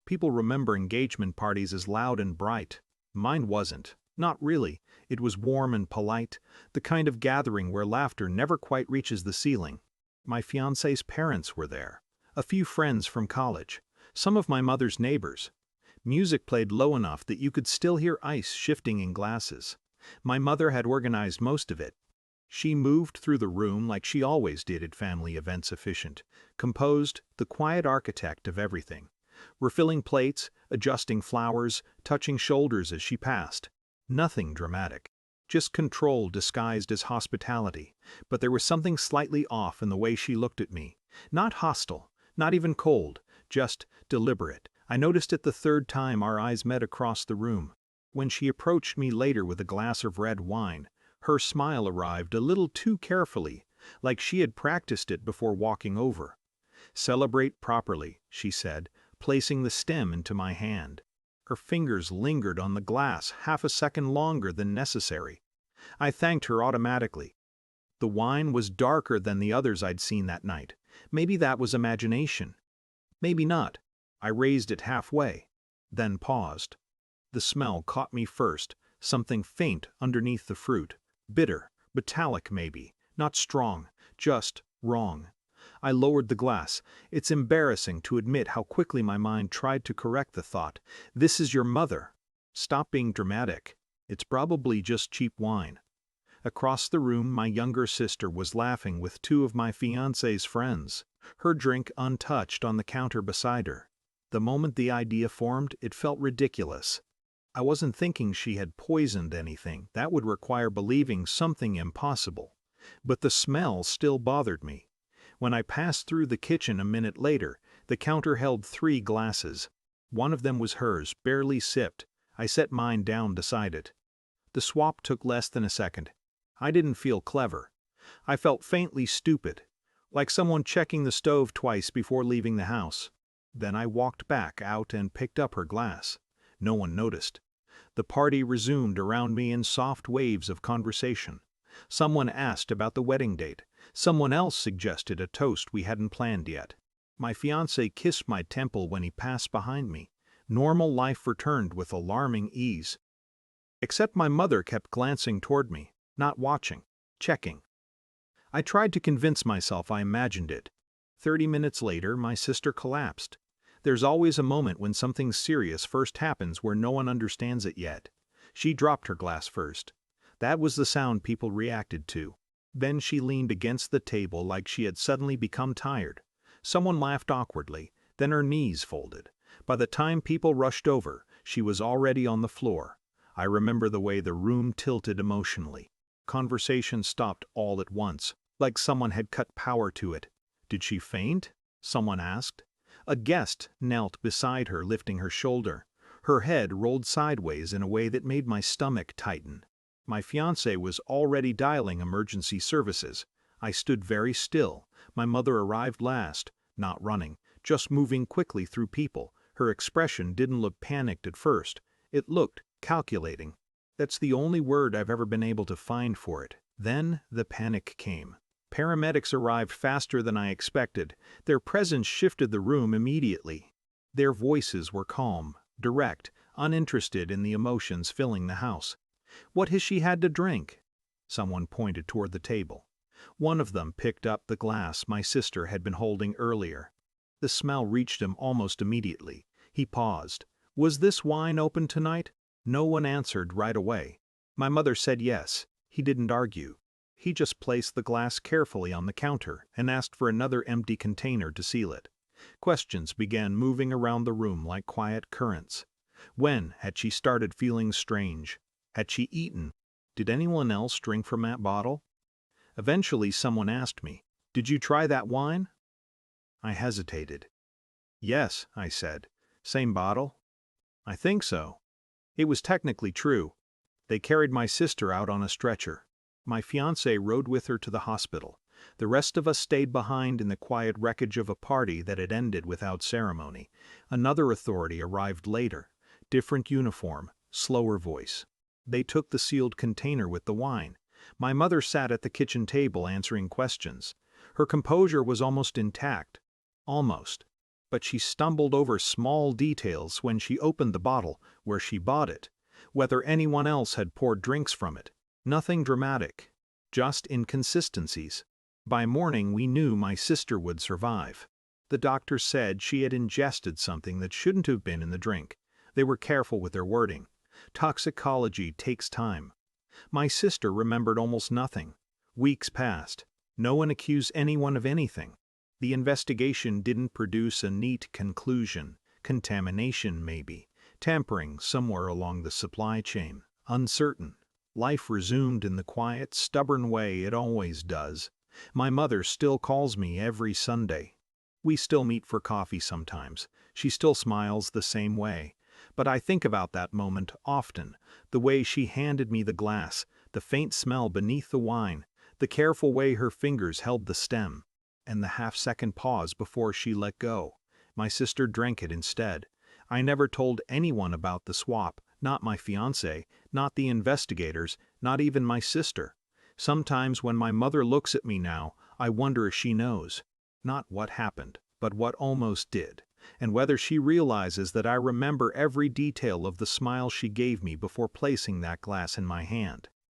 People remember engagement parties as loud and bright. Mine wasn't. Not really. It was warm and polite, the kind of gathering where laughter never quite reaches the ceiling. My fiancé's parents were there. A few friends from college. Some of my mother's neighbors. Music played low enough that you could still hear ice shifting in glasses. My mother had organized most of it. She moved through the room like she always did at family events, efficient, composed, the quiet architect of everything. Refilling plates, adjusting flowers, touching shoulders as she passed. Nothing dramatic. Just control disguised as hospitality. But there was something slightly off in the way she looked at me. Not hostile, not even cold, just deliberate. I noticed it the third time our eyes met across the room. When she approached me later with a glass of red wine, her smile arrived a little too carefully, like she had practiced it before walking over. "Celebrate properly," she said, placing the stem into my hand. Her fingers lingered on the glass half a second longer than necessary. I thanked her automatically. The wine was darker than the others I'd seen that night. Maybe that was imagination. Maybe not. I raised it halfway, then paused. The smell caught me first, something faint underneath the fruit. Bitter, metallic maybe, not strong, just wrong. I lowered the glass. It's embarrassing to admit how quickly my mind tried to correct the thought. This is your mother. Stop being dramatic. It's probably just cheap wine. Across the room, my younger sister was laughing with two of my fiancé's friends, her drink untouched on the counter beside her. The moment the idea formed, it felt ridiculous. I wasn't thinking she had poisoned anything. That would require believing something impossible. But the smell still bothered me. When I passed through the kitchen a minute later, the counter held 3 glasses. One of them was hers, barely sipped. I set mine down beside it. The swap took less than a second. I didn't feel clever. I felt faintly stupid, like someone checking the stove twice before leaving the house. Then I walked back out and picked up her glass. No one noticed. The party resumed around me in soft waves of conversation. Someone asked about the wedding date. Someone else suggested a toast we hadn't planned yet. My fiancé kissed my temple when he passed behind me. Normal life returned with alarming ease. Except my mother kept glancing toward me, not watching, checking. I tried to convince myself I imagined it. 30 minutes later, my sister collapsed. There's always a moment when something serious first happens where no one understands it yet. She dropped her glass first. That was the sound people reacted to. Then she leaned against the table like she had suddenly become tired. Someone laughed awkwardly, then her knees folded. By the time people rushed over, she was already on the floor. I remember the way the room tilted emotionally. Conversation stopped all at once, like someone had cut power to it. "Did she faint?" someone asked. A guest knelt beside her, lifting her shoulder. Her head rolled sideways in a way that made my stomach tighten. My fiancé was already dialing emergency services. I stood very still. My mother arrived last, not running, just moving quickly through people. Her expression didn't look panicked at first. It looked calculating. That's the only word I've ever been able to find for it. Then the panic came. Paramedics arrived faster than I expected. Their presence shifted the room immediately. Their voices were calm, direct, uninterested in the emotions filling the house. "What has she had to drink?" Someone pointed toward the table. One of them picked up the glass my sister had been holding earlier. The smell reached him almost immediately. He paused. "Was this wine open tonight?" No one answered right away. My mother said yes. He didn't argue. He just placed the glass carefully on the counter and asked for another empty container to seal it. Questions began moving around the room like quiet currents. When had she started feeling strange? Had she eaten? Did anyone else drink from that bottle? Eventually someone asked me, "Did you try that wine?" I hesitated. "Yes," I said. "Same bottle?" "I think so." It was technically true. They carried my sister out on a stretcher. My fiancé rode with her to the hospital. The rest of us stayed behind in the quiet wreckage of a party that had ended without ceremony. Another authority arrived later. Different uniform, slower voice. They took the sealed container with the wine. My mother sat at the kitchen table answering questions. Her composure was almost intact. Almost. but she stumbled over small details when she opened the bottle, where she bought it, whether anyone else had poured drinks from it. Nothing dramatic, just inconsistencies. By morning we knew my sister would survive. The doctor said she had ingested something that shouldn't have been in the drink. They were careful with their wording. Toxicology takes time. My sister remembered almost nothing. Weeks passed. No one accused anyone of anything. The investigation didn't produce a neat conclusion. Contamination, maybe. Tampering somewhere along the supply chain. Uncertain. Life resumed in the quiet, stubborn way it always does. My mother still calls me every Sunday. We still meet for coffee sometimes. She still smiles the same way. But I think about that moment often, the way she handed me the glass, the faint smell beneath the wine, the careful way her fingers held the stem, and the half-second pause before she let go. My sister drank it instead. I never told anyone about the swap, not my fiancé, not the investigators, not even my sister. Sometimes when my mother looks at me now, I wonder if she knows. Not what happened, but what almost did, and whether she realizes that I remember every detail of the smile she gave me before placing that glass in my hand.